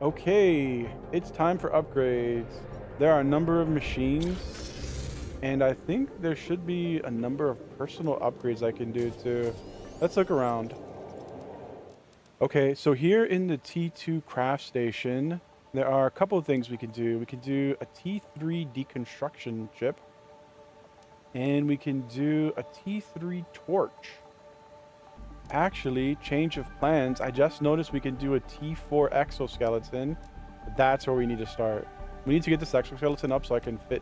Okay, it's time for upgrades. There are a number of machines, and I think there should be a number of personal upgrades I can do too. Let's look around. Okay, so here in the T2 craft station, there are a couple of things we can do. We can do a T3 deconstruction chip, and we can do a T3 torch. Actually, change of plans. I just noticed we can do a T4 exoskeleton. That's where we need to start. We need to get this exoskeleton up so I can fit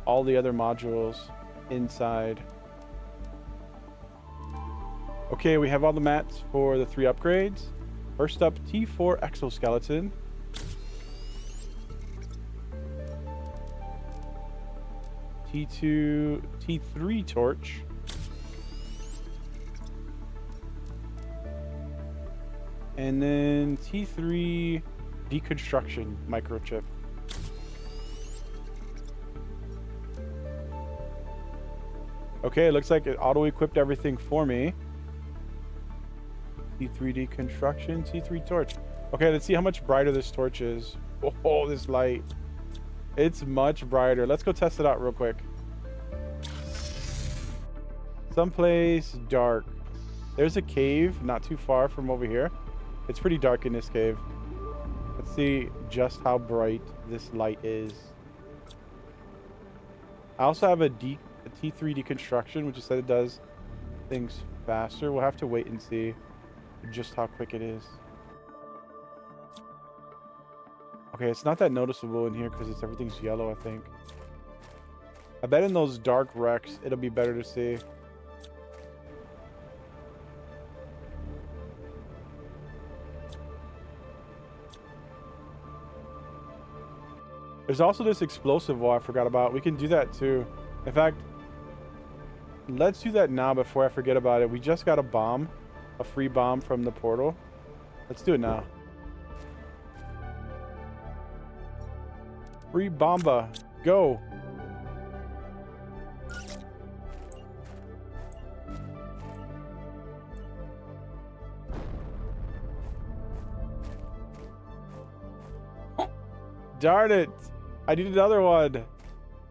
all the other modules inside. Okay, we have all the mats for the 3 upgrades. First up, T4 exoskeleton. T2, T3 torch. And then T3 deconstruction microchip. Okay, it looks like it auto-equipped everything for me. T3 deconstruction, T3 torch. Okay, let's see how much brighter this torch is. Oh, this light. It's much brighter. Let's go test it out real quick. Someplace dark. There's a cave not too far from over here. It's pretty dark in this cave. Let's see just how bright this light is. I also have a T3 deconstruction, which is said it does things faster. We'll have to wait and see just how quick it is. Okay, it's not that noticeable in here because everything's yellow, I think. I bet in those dark wrecks, it'll be better to see. There's also this explosive wall I forgot about. We can do that too. In fact, let's do that now before I forget about it. We just got a bomb, a free bomb from the portal. Let's do it now. Free bomba. Go. Darn it. I need another one.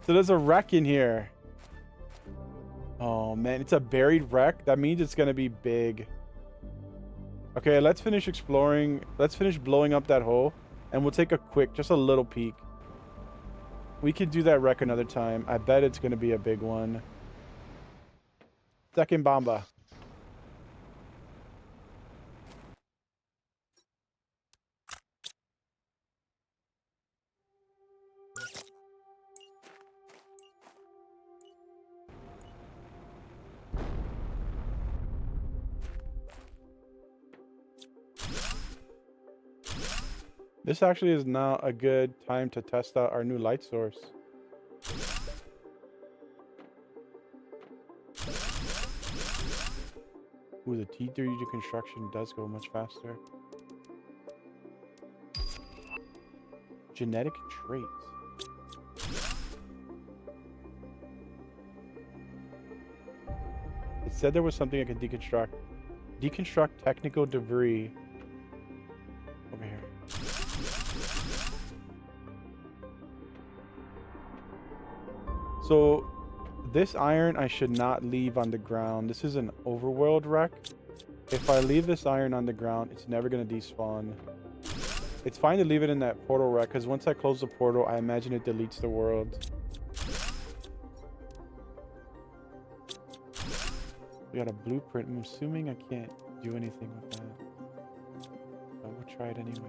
So there's a wreck in here. Oh man, it's a buried wreck. That means it's gonna be big. Okay, let's finish exploring. Let's finish blowing up that hole, and we'll take a quick, just a little peek. We could do that wreck another time. I bet it's gonna be a big one. Second bomba. This actually is now a good time to test out our new light source. Ooh, the T3 deconstruction does go much faster. Genetic traits. It said there was something I could deconstruct. Deconstruct technical debris. Over here. So this iron I should not leave on the ground. This is an overworld wreck. If I leave this iron on the ground, it's never going to despawn. It's fine to leave it in that portal wreck, because once I close the portal, I imagine it deletes the world. We got a blueprint. I'm assuming I can't do anything with that. But we'll try it anyway.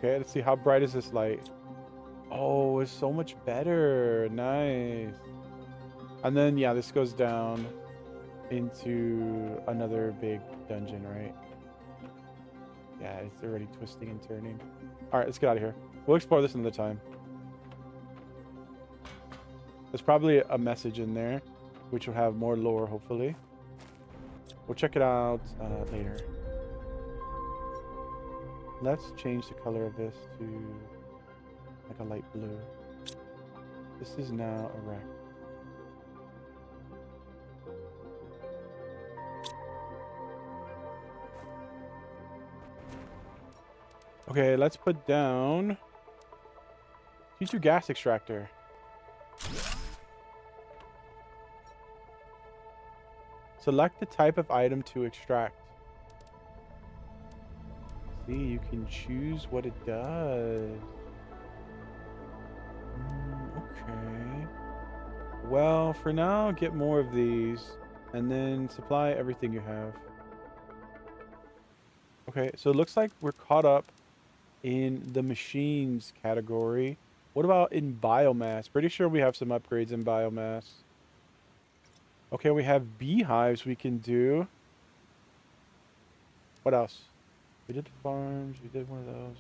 Okay, let's see. How bright is this light? Oh, it's so much better. Nice. And then, yeah, this goes down into another big dungeon, right? Yeah, it's already twisting and turning. All right, let's get out of here. We'll explore this another time. There's probably a message in there, which will have more lore, hopefully. We'll check it out later. Let's change the color of this to like a light blue. This is now a wreck. Okay, let's put down T2 gas extractor. Select the type of item to extract. See, you can choose what it does. Okay. Well, for now, get more of these and then supply everything you have. Okay, so it looks like we're caught up in the machines category. What about in biomass? Pretty sure we have some upgrades in biomass. Okay, we have beehives we can do. What else? We did the farms. We did one of those.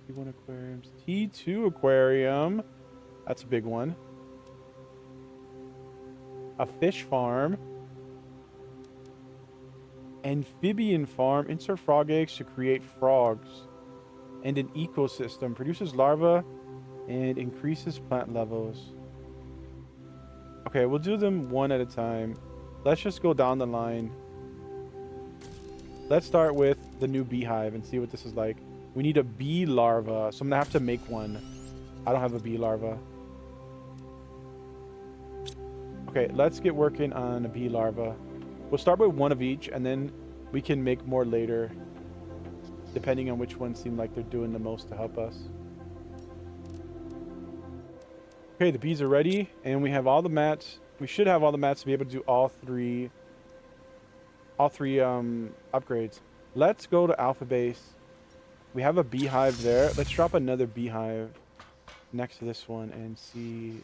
T1 aquariums. T2 aquarium. That's a big one. A fish farm. Amphibian farm. Insert frog eggs to create frogs. And an ecosystem. Produces larvae and increases plant levels. Okay, we'll do them one at a time. Let's just go down the line. Let's start with the new beehive and see what this is like. We need a bee larva, so I'm gonna have to make one. I don't have a bee larva. Okay, let's get working on a bee larva. We'll start with one of each, and then we can make more later, depending on which ones seem like they're doing the most to help us. Okay, the bees are ready, and we have all the mats. We should have all the mats to be able to do all three upgrades. Let's go to Alpha Base. We have a beehive there. Let's drop another beehive next to this one and see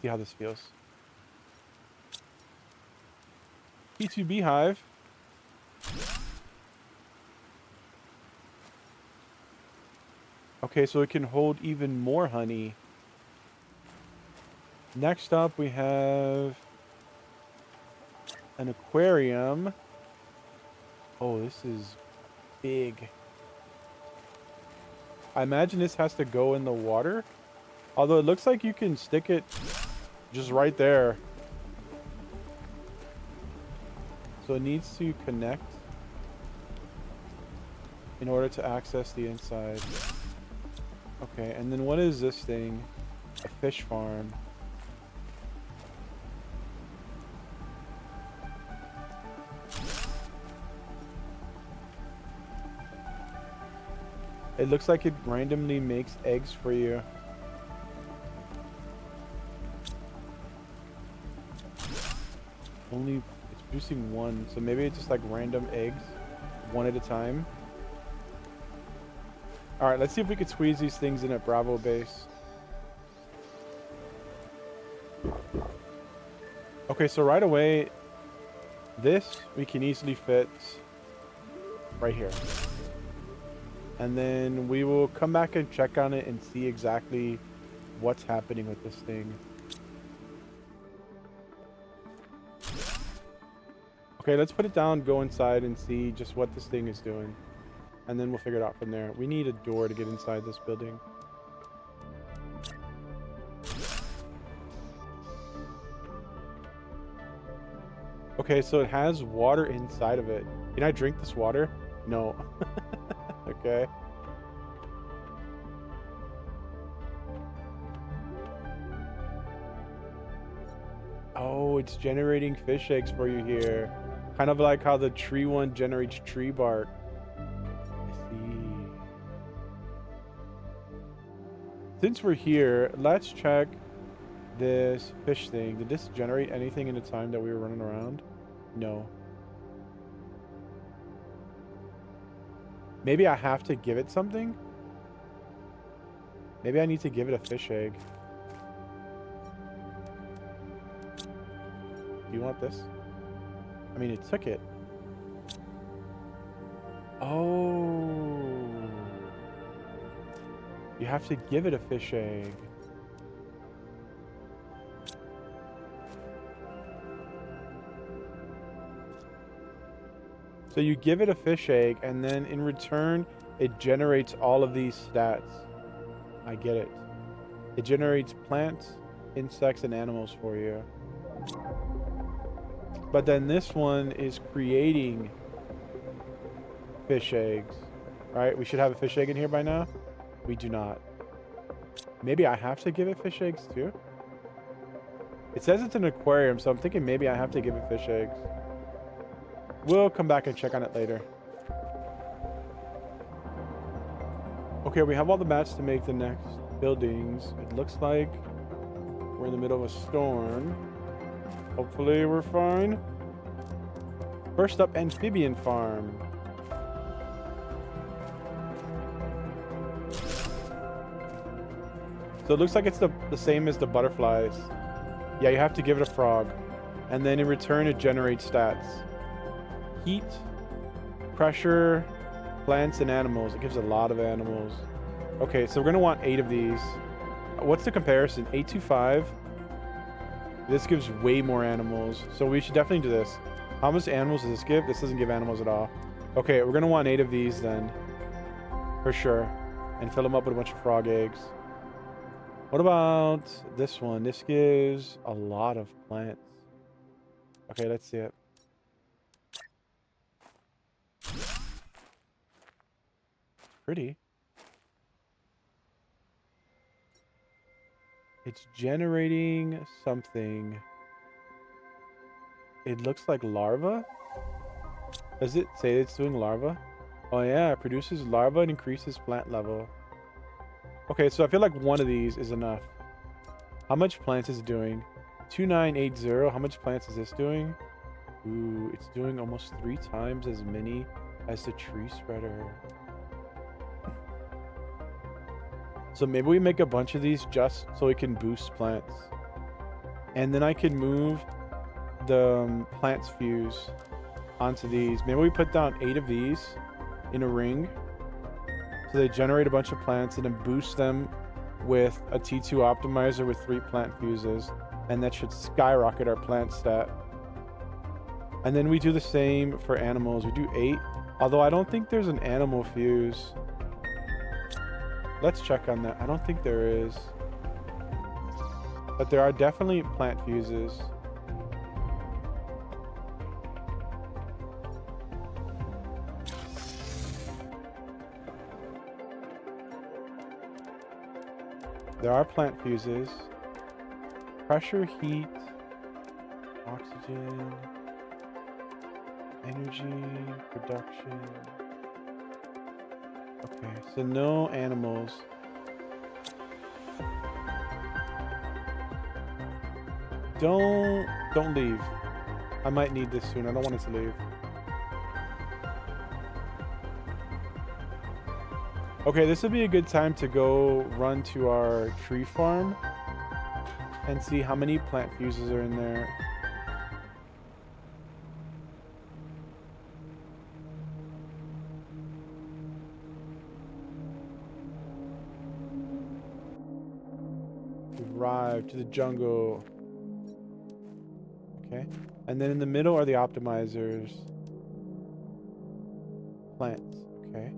how this feels. T2 beehive. Okay, so it can hold even more honey. Next up, we have an aquarium. Oh, this is big. I imagine this has to go in the water. Although it looks like you can stick it just right there. So it needs to connect in order to access the inside. Okay, and then what is this thing? A fish farm. It looks like it randomly makes eggs for you. Only it's producing one, so maybe it's just like random eggs, one at a time. All right, let's see if we could squeeze these things in at Bravo Base. Okay, so right away, this we can easily fit right here. And then we will come back and check on it and see exactly what's happening with this thing. Okay, let's put it down, go inside and see just what this thing is doing. And then we'll figure it out from there. We need a door to get inside this building. Okay, so it has water inside of it. Can I drink this water? No. Okay. Oh, it's generating fish eggs for you here. Kind of like how the tree one generates tree bark. I see. Since we're here, let's check this fish thing. Did this generate anything in the time that we were running around? No. Maybe I have to give it something? Maybe I need to give it a fish egg. Do you want this? I mean, it took it. Oh. You have to give it a fish egg. So you give it a fish egg, and then in return, it generates all of these stats. I get it. It generates plants, insects, and animals for you. But then this one is creating fish eggs. Right? We should have a fish egg in here by now. We do not. Maybe I have to give it fish eggs too? It says it's an aquarium, so I'm thinking maybe I have to give it fish eggs. We'll come back and check on it later. Okay, we have all the mats to make the next buildings. It looks like we're in the middle of a storm. Hopefully we're fine. First up, amphibian farm. So it looks like it's the same as the butterflies. Yeah, you have to give it a frog. And then in return, it generates stats. Heat, pressure, plants, and animals. It gives a lot of animals. Okay, so we're going to want 8 of these. What's the comparison? 825. This gives way more animals. So we should definitely do this. How much animals does this give? This doesn't give animals at all. Okay, we're going to want 8 of these then. For sure. And fill them up with a bunch of frog eggs. What about this one? This gives a lot of plants. Okay, let's see it. Pretty. It's generating something. It looks like larva. Does it say it's doing larva? Oh yeah, it produces larva and increases plant level. Okay, so I feel like one of these is enough. How much plants is it doing? 2980. How much plants is this doing? Ooh, it's doing almost 3 times as many as the tree spreader. So maybe we make a bunch of these just so we can boost plants. And then I can move the plants fuse onto these. Maybe we put down 8 of these in a ring. So they generate a bunch of plants and then boost them with a T2 optimizer with 3 plant fuses. And that should skyrocket our plant stat. And then we do the same for animals. We do 8. Although I don't think there's an animal fuse. Let's check on that. I don't think there is. But there are definitely plant fuses. There are plant fuses. Pressure, heat, oxygen, energy, production. Okay, so no animals. Don't leave. I might need this soon. I don't want it to leave. Okay, this would be a good time to go run to our tree farm and see how many plant fuses are in there. We've arrived to the jungle. Okay, and then in the middle are the optimizers. Plants, okay.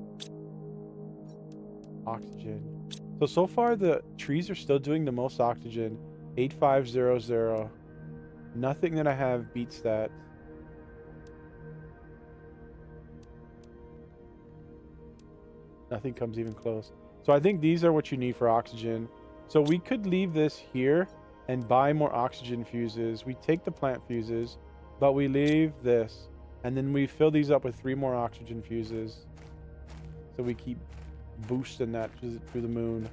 Oxygen. So far the trees are still doing the most oxygen. 8500. Nothing that I have beats that. Nothing comes even close. So I think these are what you need for oxygen. So we could leave this here and buy more oxygen fuses. We take the plant fuses, but we leave this. And then we fill these up with 3 more oxygen fuses. So we keep boosting that through the moon.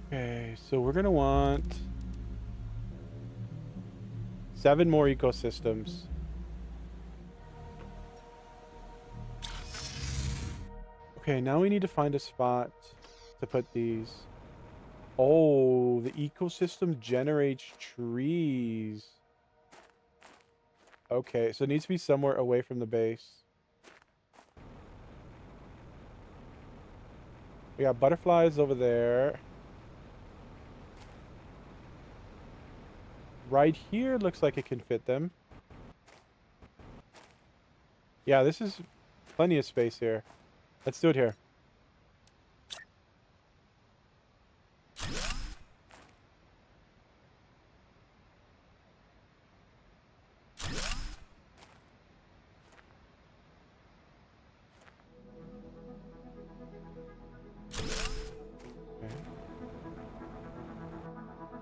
Okay, so we're gonna want 7 more ecosystems. Okay, now we need to find a spot to put these. Oh, the ecosystem generates trees. Okay, so it needs to be somewhere away from the base. We got butterflies over there. Right here looks like it can fit them. Yeah, this is plenty of space here. Let's do it here.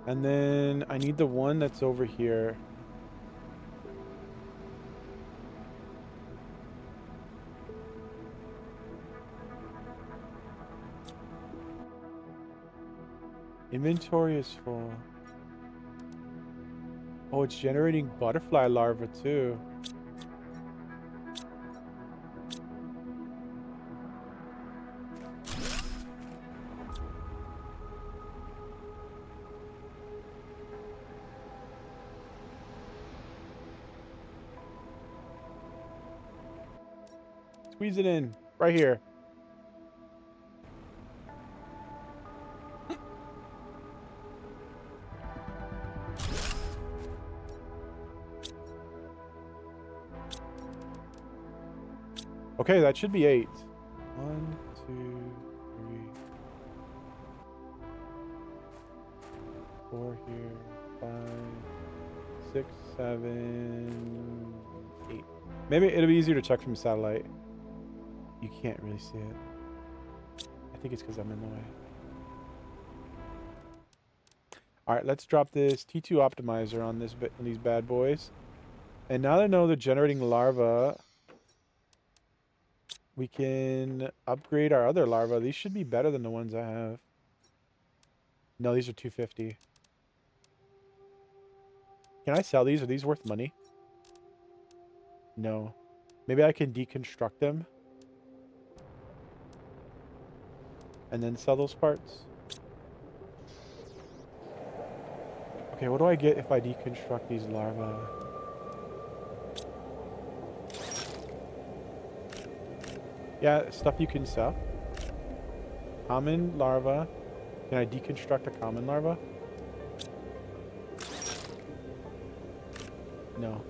And then I need the one that's over here. Inventory is full. Oh, it's generating butterfly larvae too. Squeeze it in right here. Okay, that should be 8. 1, 2, 3, 4 here, 5, 6, 7, 8. Maybe it'll be easier to check from satellite. You can't really see it. I think it's because I'm in the way. All right, let's drop this T2 optimizer on these bad boys. And now that I know they're generating larvae, we can upgrade our other larvae. These should be better than the ones I have. No, these are 250. Can I sell these? Are these worth money? No. Maybe I can deconstruct them and then sell those parts. Okay, what do I get if I deconstruct these larvae? Yeah, stuff you can sell. Common larva. Can I deconstruct a common larva? No.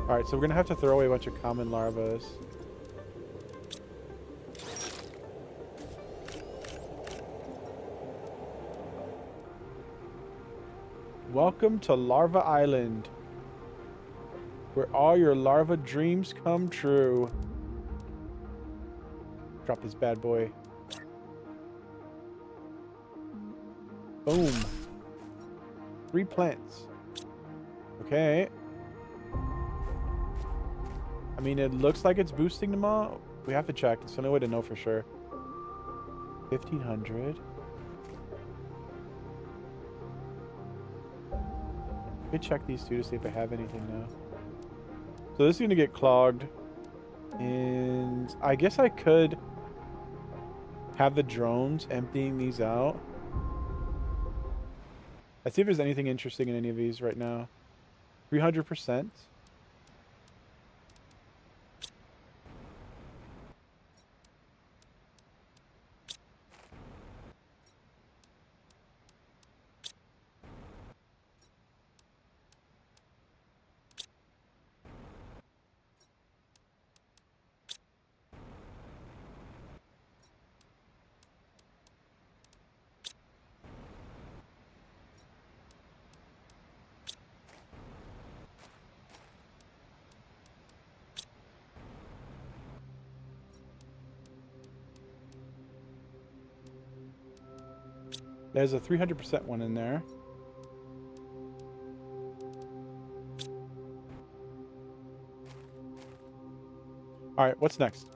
Alright, so we're gonna have to throw away a bunch of common larvas. Welcome to Larva Island, where all your larva dreams come true. Drop this bad boy. Boom. 3 plants. Okay. I mean, it looks like it's boosting them all. We have to check. It's the only way to know for sure. 1,500. We could check these two to see if I have anything now. So this is going to get clogged. And I guess I could have the drones emptying these out. Let's see if there's anything interesting in any of these right now. 300%. There's a 300% one in there. All right, what's next?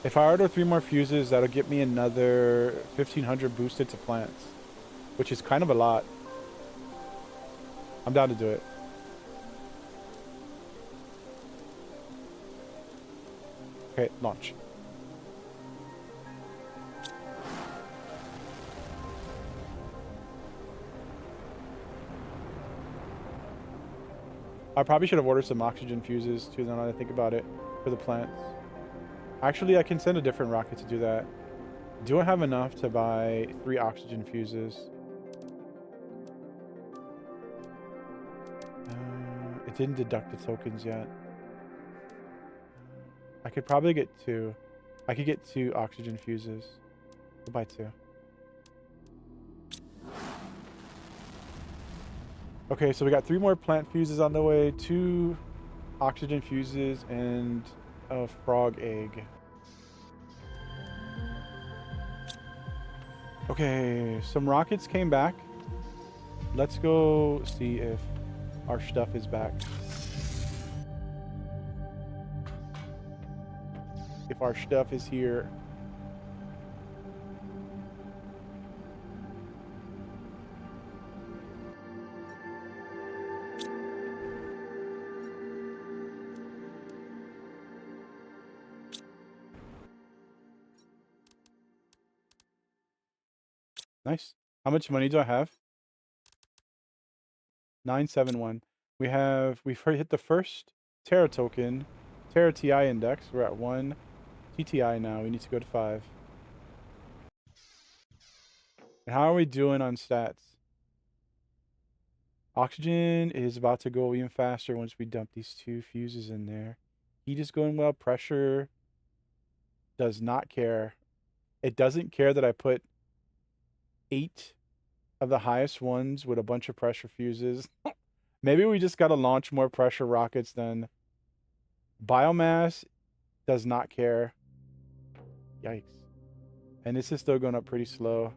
If I order 3 more fuses, that'll get me another 1,500 boosted to plants, which is kind of a lot. I'm down to do it. Okay, launch. I probably should have ordered some oxygen fuses too, now that I think about it, for the plants. Actually, I can send a different rocket to do that. Do I have enough to buy 3 oxygen fuses? It didn't deduct the tokens yet. I could probably get 2. I could get 2 oxygen fuses. I'll buy 2. Okay, so we got 3 more plant fuses on the way, 2 oxygen fuses, and a frog egg. Okay, some rockets came back. Let's go see if our stuff is back. If our stuff is here. Nice. How much money do I have? 971. We've hit the first Terra token, Terra TI index. We're at 1 TTI now. We need to go to 5. And how are we doing on stats? Oxygen is about to go even faster once we dump these 2 fuses in there. Heat is going well. Pressure does not care. It doesn't care that I put 8 of the highest ones with a bunch of pressure fuses. Maybe we just got to launch more pressure rockets then. Biomass does not care. Yikes. And this is still going up pretty slow.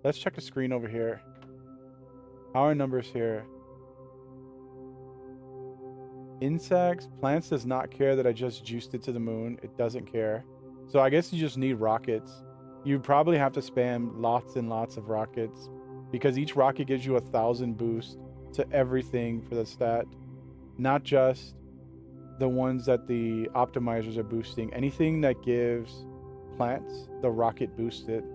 Let's check the screen over here. How are numbers here? Insects, plants does not care that I just juiced it to the moon. It doesn't care. So I guess you just need rockets. You probably have to spam lots and lots of rockets because each rocket gives you 1,000 boost to everything for the stat. Not just the ones that the optimizers are boosting. Anything that gives plants, the rocket boosts it.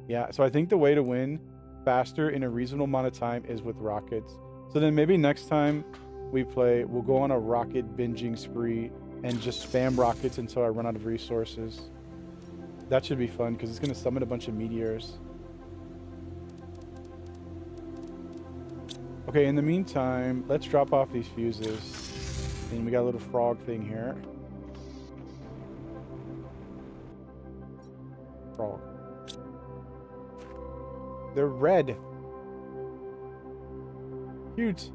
Yeah, so I think the way to win faster in a reasonable amount of time is with rockets. So then maybe next time we play, we'll go on a rocket binging spree and just spam rockets until I run out of resources. That should be fun because it's going to summon a bunch of meteors. Okay, in the meantime, let's drop off these fuses. And we got a little frog thing here. Frog. They're red. Cute.